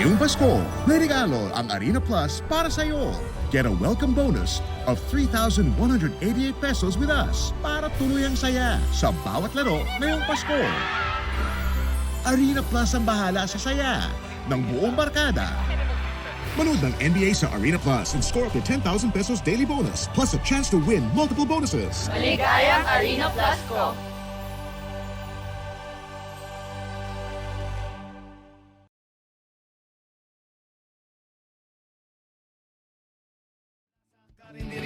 Ngayong Pasko, may regalo ang Arena Plus para sa iyo. Get a welcome bonus of 3,188 pesos with us para tuluyang saya sa bawat laro ngayong Pasko. Arena Plus ang bahala sa saya ng buong barkada. Manood ng NBA sa Arena Plus and score up to 10,000 pesos daily bonus plus a chance to win multiple bonuses. Maligayang Arena Plus ko!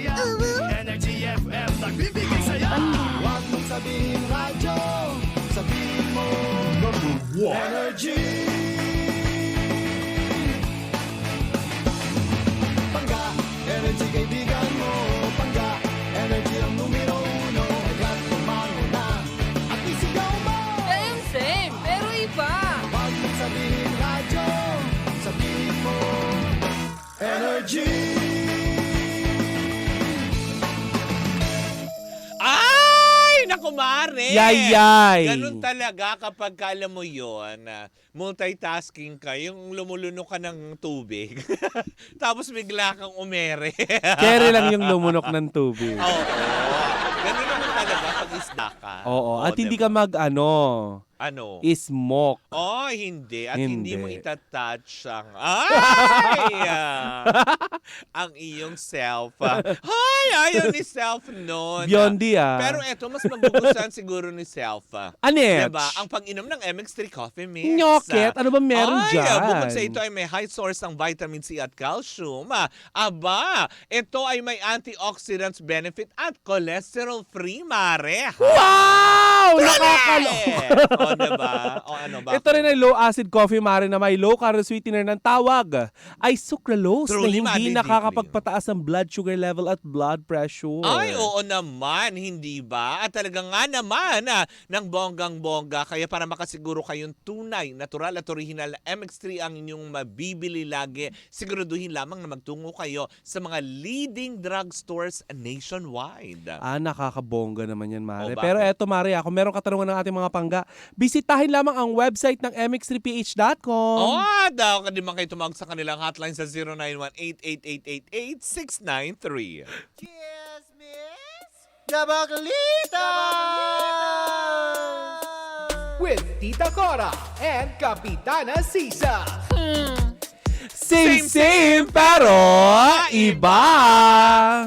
Energy FM, nagbibigay saya. Huwag mong sabihin radyo, sabihin mo Energy. Pangga, energy kaibigan mo. Pangga, energy ang numero uno. Agad tumango na at isigaw mo. Same, pero iba! Huwag mong sabihin radyo, sabihin mo Energy. Naku, Mare! Yay! Ganun talaga kapag alam mo yun, multitasking ka, yung lumulunok ka ng tubig. Tapos bigla kang umere. Kere lang yung lumunok ng tubig. Oo. Ganun naman talaga pag isda ka. Oo. At hindi diba? ka mag-ano, Ano? smoke. Oh, hindi. At hindi mo Hindi. itatouch ang... Ay! Ang iyong self. Ay, ayaw ni self nun. Biondi Pero eto, mas magugustuhan siguro ni self. Anet? Diba? Ang pag-inom ng MX3 Coffee Mix. Nyoket? Ano ba meron Ay, dyan? bukod sa ito ay may high source ang vitamin C at calcium. Aba, ito ay may antioxidants benefit at cholesterol-free, Mare. Wow! Correct! Nakakalo. O, diba? O, ano ba? Ito rin ay low-acid coffee, Mare, na may low-calorie sweetener ng tawag ay sucralose Truly, na hindi madly nakakapagpataas ng blood sugar level at blood pressure. Ay, oo naman, hindi ba? At talaga nga naman, ng bonggang-bongga. Kaya para makasiguro kayong tunay, natural at original na MX3 ang inyong mabibili lagi, siguraduhin lamang na magtungo kayo sa mga leading drugstores nationwide. Nakakabongga naman yan, Mare. O, bakit? Pero eto, Mare, kung meron katanungan ng ating mga pangga, bisitahin lamang ang website ng mx3ph.com. Daw ka din man kayo tumawag sa kanilang hotline sa 0918-8888-693. Yes, miss. Gabaglita! With Tita Cora and Kapitana Sisa. Same, pero iba.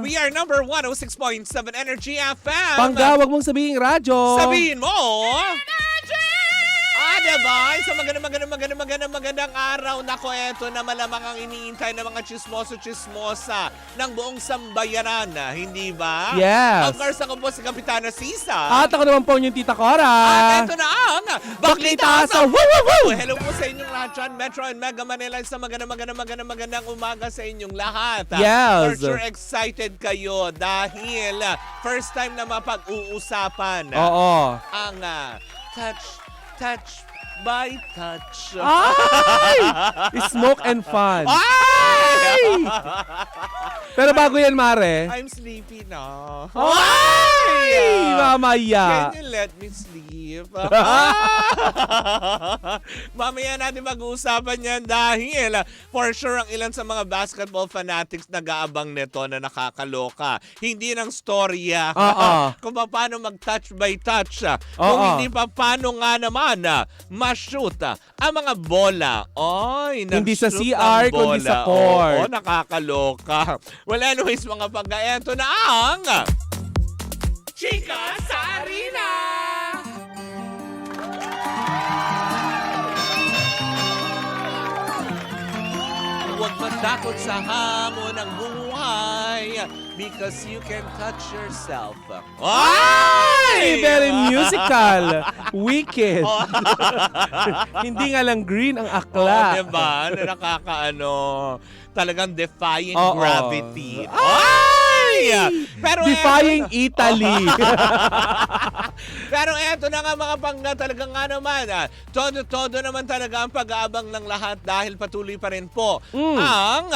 We are number 106.7 Energy FM. Pangga, wag mong sabihin radyo. Sabihin mo! Diba? Sa magandang araw. Nako, eto na malamang ang iniintay ng mga chismoso-chismosa ng buong sambayanan. Hindi ba? Yes. Of course, ako po si Kapitana Sisa. At ako naman po yung Tita Cora. At eto na ang Baklita sa Woo Woo Woo! Hello po sa inyong lahat dyan, Metro and Mega Manila. Sa magandang umaga sa inyong lahat. Yes. For sure, excited kayo dahil first time na mapag-uusapan Oo. ang touch by touch. Ay! Smoke and fun. Ay! Pero bago yan, Mare. I'm sleepy na. Ay! Mamaya. Can you let me sleep? Mamaya natin mag-uusapan yan dahil for sure ang ilan sa mga basketball fanatics nag-aabang nito na nakakaloka. Hindi ng storya. Kung paano mag-touch by touch. Kung hindi pa paano nga naman ma-shoot ang mga bola. Oy, Hindi sa nag-shoot CR, ng kundi bola. sa court. Oo, nakakaloka. Well, anyways, mga pagka, eto na ang Chika sa Arena! Huwag matakot sa hamon ng buhay because you can touch yourself. Ay! Very musical. Wicked. Hindi nga lang green ang akla. Diba? Na nakakaano, talagang defying Oo. gravity. Ay! Pero Defying Italy. Pero eto na nga mga pangga, talaga nga naman, todo naman talaga ang pag-aabang ng lahat dahil patuloy pa rin po ang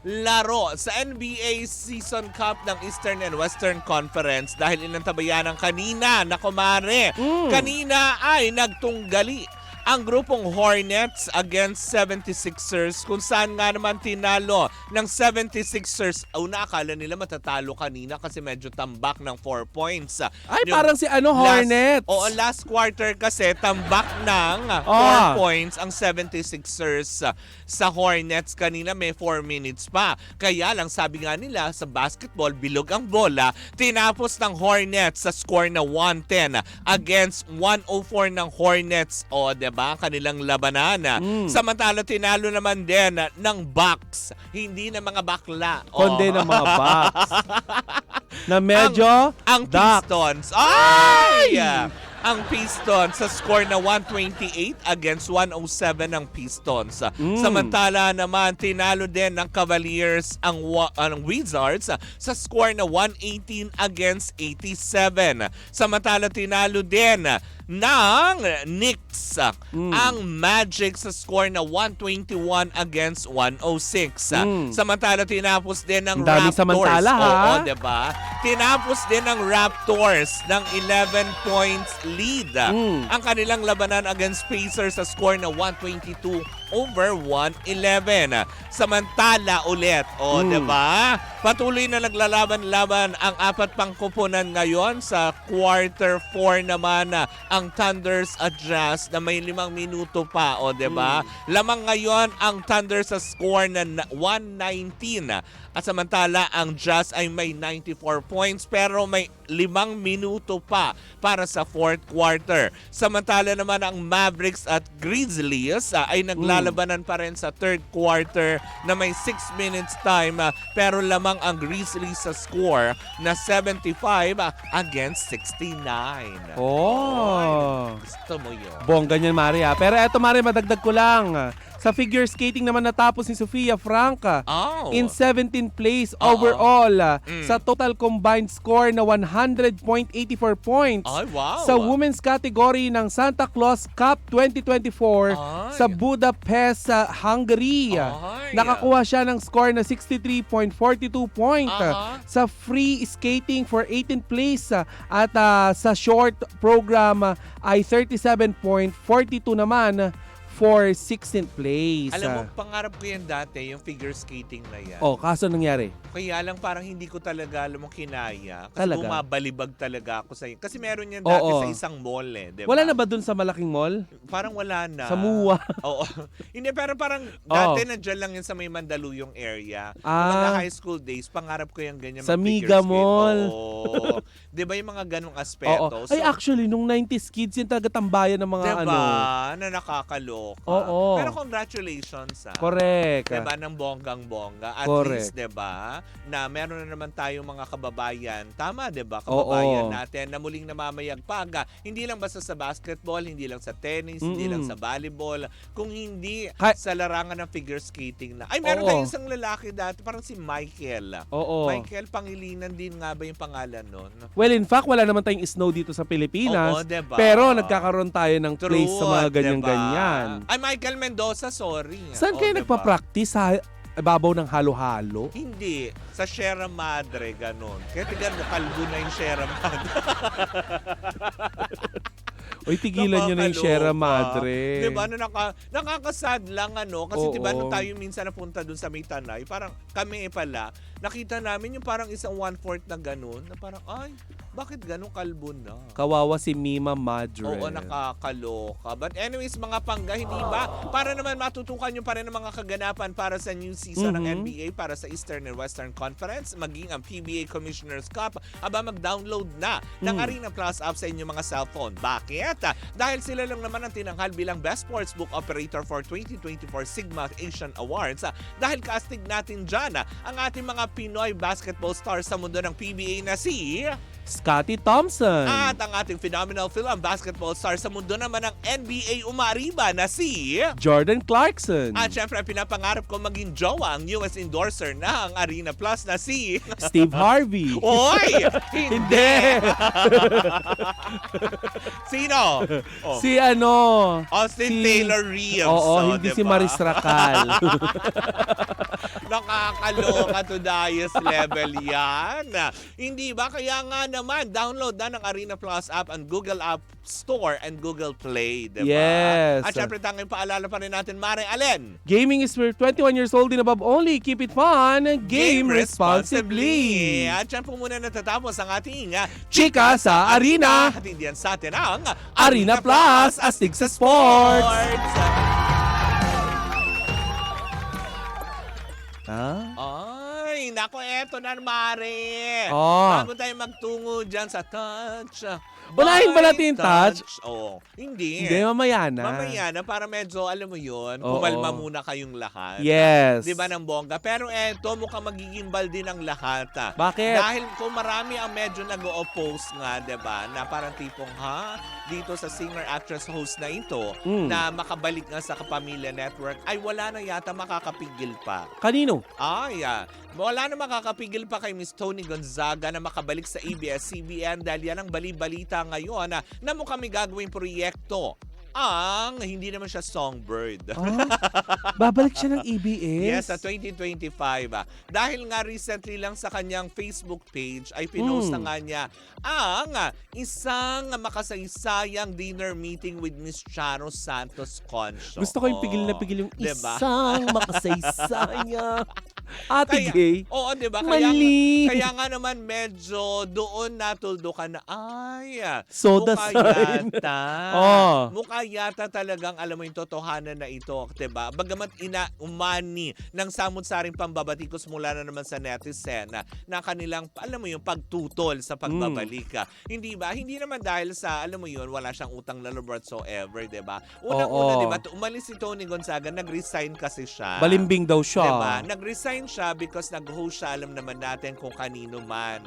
laro sa NBA Season Cup ng Eastern and Western Conference dahil inantabayan ng kanina na kumare. Kanina ay nagtunggali ang grupong Hornets against 76ers kung saan nga naman tinalo ng 76ers. Una, akala nila matatalo kanina kasi medyo tambak ng 4 points. Ay, Yung parang si Hornets. last quarter kasi tambak ng 4 points ang 76ers sa Hornets. Kanina may 4 minutes pa. Kaya lang sabi nga nila sa basketball, bilog ang bola. Tinapos ng Hornets sa score na 110 against 104 ng Hornets. O, diba? Kanilang labanan. Samantala, tinalo naman din ng Bucks. Hindi na mga bakla. Kundi ng mga Bucks. Na medyo ang dark. Pistons. Ay! Ang Pistons sa score na 128 against 107 ng Pistons. Samantala naman, tinalo din ng Cavaliers ang Wizards sa score na 118 against 87. Samantala, tinalo din ng Knicks ang Magic sa score na 121 against 106. Samantala, tinapos din ng Ang daming Raptors. samantala, ha? Oo, diba? Tinapos din ng Raptors ng 11 points lead. Ang kanilang labanan against Pacers sa score na 122 over 111. Samantala ulit, diba? Patuloy na naglalaban-laban ang apat pang kupunan ngayon sa quarter 4 naman ang Thunders at Jazz na may 5 minuto pa, diba? Lamang ngayon ang Thunders sa score na 119. At samantala, ang Jazz ay may 94 points pero may 5 minuto pa para sa fourth quarter. Samantala naman ang Mavericks at Grizzlies ay naglalabanan pa rin sa third quarter na may 6 minutes time pero lamang ang Grizzlies sa score na 75 against 69. Oh. Gusto mo yun? Bongga niyan, Maria. Pero eto, Maria, madagdag ko lang. Sa figure skating naman natapos ni Sofia Franca in 17th place overall sa total combined score na 100.84 points. Ay, wow. Sa women's category ng Santa Claus Cup 2024 sa Budapest, Hungary. Nakakuha siya ng score na 63.42 point. Sa free skating for 18th place at sa short program ay 37.42 naman for 16th place. Alam mo, pangarap ko yan dati, yung figure skating na yan. Kaso nangyari? Kaya lang parang hindi ko talaga, alam mo, kinaya. Kasi Talaga? bumabalibag talaga ako sa Kasi meron yan dati sa isang mall diba? Wala na ba dun sa malaking mall? Parang wala na. Sa MUA? Oo. Hindi, pero parang dati nandiyan lang yan sa may Mandaluyong area. Mga high school days, pangarap ko yung ganyan. Sa mag-figure Miga skate. Mall. Oo. Diba yung mga ganong aspeto? Ay, actually, nung 90s kids, yung talaga tambayan ng mga diba? Na nakakaloka. Oo. Pero congratulations. Correct. Diba, ng bonggang-bongga. At Correct. least, diba, na meron na naman tayong mga kababayan. Tama, diba? Kababayan natin na muling namamayagpag. Hindi lang basta sa basketball, hindi lang sa tennis, hindi lang sa volleyball, kung hindi sa larangan ng figure skating na. Ay, meron tayong isang lalaki dati, parang si Michael. Michael Pangilinan din nga ba yung pangalan nun? Well, in fact, wala naman tayong snow dito sa Pilipinas. Diba? Pero nagkakaroon tayo ng place sa mga Diba? ganyan-ganyan. Ay, Michael Mendoza, sorry. Saan kayo diba? nagpa-practice? Sa ibabaw ng halo-halo? Hindi. Sa Sierra Madre, ganun. Kaya tignan mo, kalbo na yung Sierra Madre. Uy, tigilan nyo na yung Sierra Madre. Diba? Nakakasad lang, Kasi diba, nung tayo minsan napunta dun sa may Tanay, parang kami pala, nakita namin yung parang isang 1/4 na ganun, na parang, ay, bakit ganun kalbo na? Kawawa si Mima Madre. Oo, nakakaloka. But anyways, mga pangga, hindi ba? Para naman matutukan nyo pa rin ang mga kaganapan para sa new season ng NBA, para sa Eastern and Western Conference, maging ang PBA Commissioner's Cup, mag-download na ng Arena Plus app sa inyong mga cellphone. Bakit? Dahil sila lang naman ang tinanghal bilang Best Sportsbook Operator for 2024 Sigma Asian Awards. Dahil kaastig natin dyan ang ating mga Pinoy basketball stars sa mundo ng PBA na si Scottie Thompson. at ang ating phenomenal film basketball star sa mundo naman ng NBA umariba na si Jordan Clarkson. at syempre ang pinapangarap ko maging jowa ang newest endorser ng Arena Plus na si Steve Harvey. Oy! Hindi. Sino? Si Austin Taylor Reeves. Oo, hindi si diba? Maris Racal. Nakakaloka to the highest level yan. Hindi ba? Kaya nga naman, download na ng Arena Plus app ang Google App Store and Google Play. Diba? Yes. At syempre, tanging paalala pa rin natin, Mare Allen. Gaming is for 21 years old and above only. Keep it fun. Game responsibly. At dyan po muna natatapos ang ating Chika sa Arena. At hindi yan sa atin ang Arena Plus, astig sa sports. Ay, nako, eto na, Mare. Oh. Bago tayo magtungo dyan sa touch. Unahin ba natin yung touch? Oo. Hindi. Hindi, mamaya na. Mamaya na, para medyo, alam mo yun, Oo. kumalma muna kayong lahat. Yes. Di ba ng bongga? Pero eto, mukhang magigimbal din ang lahat. Bakit? Dahil kung marami ang medyo nag-o-oppose nga, di ba, na parang tipong, dito sa singer-actress-host na ito, na makabalik nga sa Kapamilya Network, ay wala na yata makakapigil pa. Kanino? Wala na makakapigil pa kay Miss Tony Gonzaga na makabalik sa ABS-CBN dahil yan ang bali-balita ngayon na mukhang may gagawing proyekto. Hindi naman siya songbird. Babalik siya ng EBS? Yes, sa 2025. Dahil nga recently lang sa kanyang Facebook page ay pinost na nga niya ang isang makasaysayang dinner meeting with Miss Charo Santos Concho. Gusto ko yung pigil na pigil yung diba? isang makasaysaya. Ate Gay. Oo, diba? Mali. Kaya nga naman medyo doon natuldo ka na, Soda mukha sign. yata. Mukha yata talagang alam mo yung totohanan na ito, diba? Bagamat umani ng samut-saring pambabatikos mula na naman sa netizen na kanilang, alam mo yung pagtutol sa pagbabalik. Hindi ba? Hindi naman dahil sa, alam mo yun, wala siyang utang na loob whatsoever, diba? Unang-una, diba? Umalis si Tony Gonzaga, nag-resign kasi siya. Balimbing daw siya. Diba? Nag-resign siya because nag-host siya, alam naman natin kung kanino man.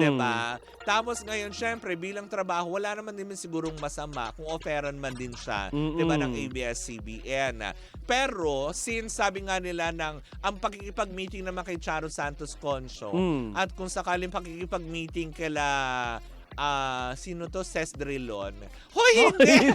Diba? Tapos ngayon, syempre, bilang trabaho, wala naman din sigurong masama kung offeran man din siya, diba, ng ABS-CBN. Pero, since sabi nga nila ang pakikipag-meeting naman kay Charo Santos Concho, at kung sakaling pakikipag-meeting kila sino to? Ces Drilon. Hoy, hindi!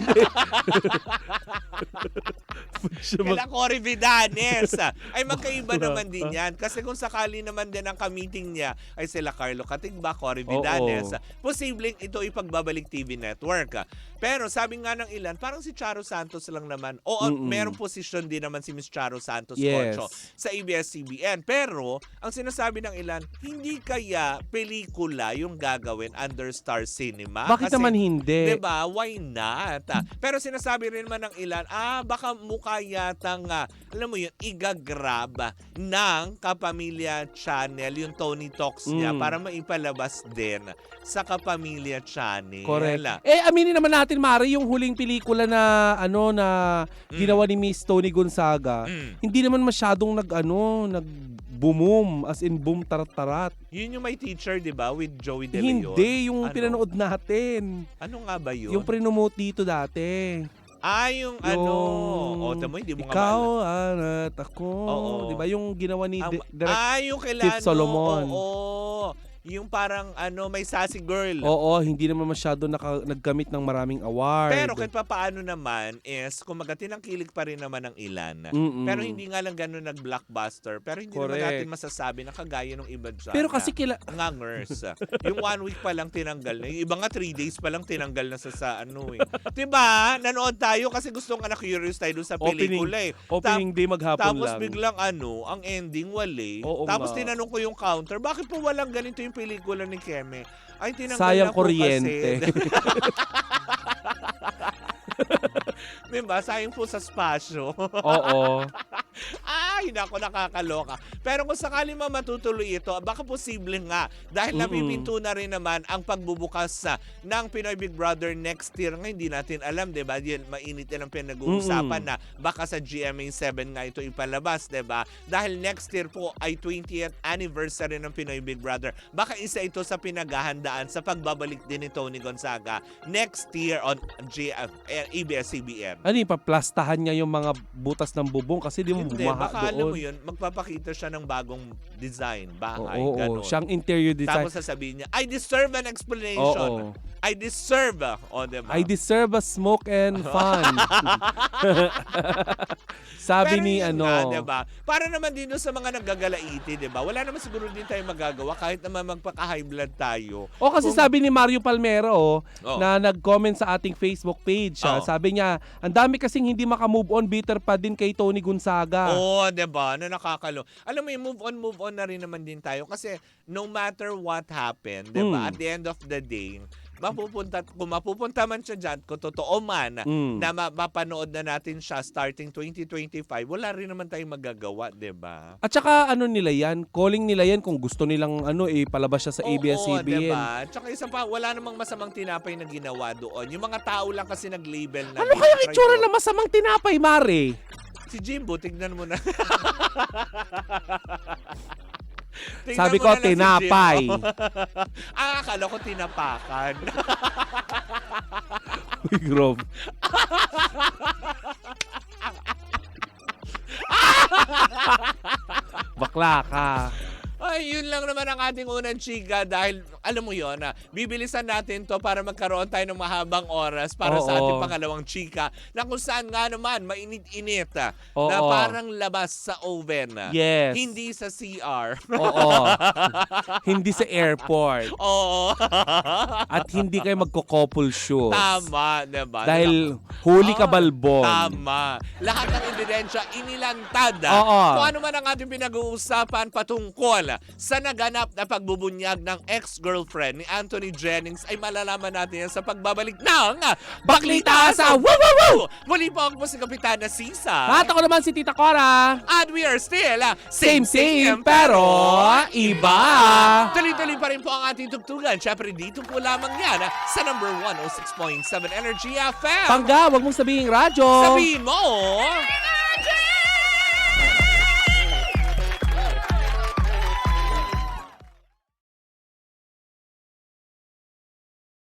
Kala Cory Vidanes. Ay magkaiba naman din yan. Kasi kung sakali naman din ang ka-meeting niya ay sila Carlo Catigba, Cory Vidanes, posibleng ito ipagbabalik TV Network. Pero sabi nga ng ilan, parang si Charo Santos lang naman. Merong posisyon din naman si Miss Charo Santos Concho sa ABS-CBN. Pero, ang sinasabi ng ilan, hindi kaya pelikula yung gagawin under Star Cinema. Bakit kasi, naman hindi? Diba? Why not? Pero sinasabi rin naman ng ilan, baka mukha yatang, alam mo yun, igagrab ng Kapamilya Channel, yung Tony Talks niya, para maipalabas din sa Kapamilya Channel. Correct. Aminin naman natin, Mari, yung huling pelikula na ginawa ni Miss Tony Gonzaga, hindi naman masyadong nag-boom, as in boom tarat-tarat. Yun yung may teacher, di ba? With Joey De Leon. Hindi, yung pinanood natin. Ano nga ba yun? Yung pre-promote dito dati. Yung tamo, hindi mo ikaw nga at ako. Oo. Di ba yung ginawa ni yung kailan, Fifth Solomon. Oo. Yung parang may sassy girl. Oo, hindi naman masyado nagkamit ng maraming award. Pero kahit paano naman is, kumaga tinangkilig pa rin naman ng ilan. Pero hindi nga lang ganun nag-blockbuster. Pero hindi naman natin masasabi na kagaya ng iba dyan. Pero kasi ngangers. Yung 1 week pa lang tinanggal na. Yung iba nga 3 days pa lang tinanggal na sa Diba? Nanood tayo kasi gusto nga na-curious tayo dun sa pelikula Opening day maghapon tapos lang. biglang ang ending wali. Oo Tapos nga. tinanong ko yung counter, bakit po walang ganito yung pelikula ni Keme? Ay, tinanggal Sayang na po kuryente. kasi. Diba? Sayang po sa spasyo. Oo. Ay, nako, nakakaloka. Pero kung sakali matutuloy ito, baka posible nga. Dahil napipinto na rin naman ang pagbubukas ng Pinoy Big Brother next year. Nga, hindi natin alam, diba? Yan, mainit yan ang pinag-uusapan na baka sa GMA7 nga ito ipalabas, diba? Dahil next year po ay 20th anniversary ng Pinoy Big Brother. Baka isa ito sa pinaghahandaan sa pagbabalik din ni Tony Gonzaga next year on ABS-CBN. Paplastahan niya yung mga butas ng bubong kasi di mo Hindi, bumaha baka doon. alam mo yun, magpapakita siya ng bagong design, bahay, Oo, ganon. siyang interior design. Tapos sasabihin niya, I deserve an explanation. Oo. I deserve. O, diba? I deserve a smoke and fun. Sabi Pero ni yun ano. nga, diba? Para naman din doon sa mga naggagalaiti, diba? Wala naman siguro din tayo magagawa kahit naman magpaka-high blood tayo. O kasi sabi ni Mario Palmero Oh. na nag-comment sa ating Facebook page. Oh. Sabi niya, ang dami kasing hindi makamove on, bitter pa din kay Tony Gonzaga. Oo, diba? Na nakakalo. Alam mo yung move on na rin naman din tayo kasi no matter what happened, diba? At the end of the day, kung mapupunta man siya dyan, kung totoo man na mapanood na natin siya starting 2025, wala rin naman tayong magagawa, diba? At saka ano nila yan, calling nila yan kung gusto nilang palabas siya sa ABS-CBN. Diba? Tsaka isa pa, wala namang masamang tinapay na ginawa doon. Yung mga tao lang kasi nag-label na. Ano kaya itsura na masamang tinapay, Mare? Si Jimbo, tignan mo na. Tingnan Sabi mo ko, na lang si tinapay. Jimbo. Akala ko tinapakan. Uy, Grove. Bakla ka. Ay, yun lang naman ang ating unang chika dahil, alam mo yun, bibilisan natin to para magkaroon tayo ng mahabang oras para sa ating pangalawang chika na kung saan nga naman mainit-init na parang labas sa oven. Yes. Hindi sa CR. Oo. Hindi sa airport. Oo. At hindi kayo magko-couple shoes. Tama, diba? Dahil huli ka balbon. Tama. Lahat ng ebidensya inilantad. Oo. Kung ano man ang ating pinag-uusapan patungkol sa naganap na pagbubunyag ng ex-girlfriend ni Anthony Jennings ay malalaman natin yan sa pagbabalik ng Baklita sa Woo Woo Woo! Muli po ako po si Kapitana Sisa. At ako naman si Tita Cora. And we are still Same pero iba. Tuloy-tuloy pa rin po ang ating tugtugan. Siyempre dito po lamang yan sa number 106.7 Energy FM. Pangga, wag mong sabihin radyo. Sabihin mo!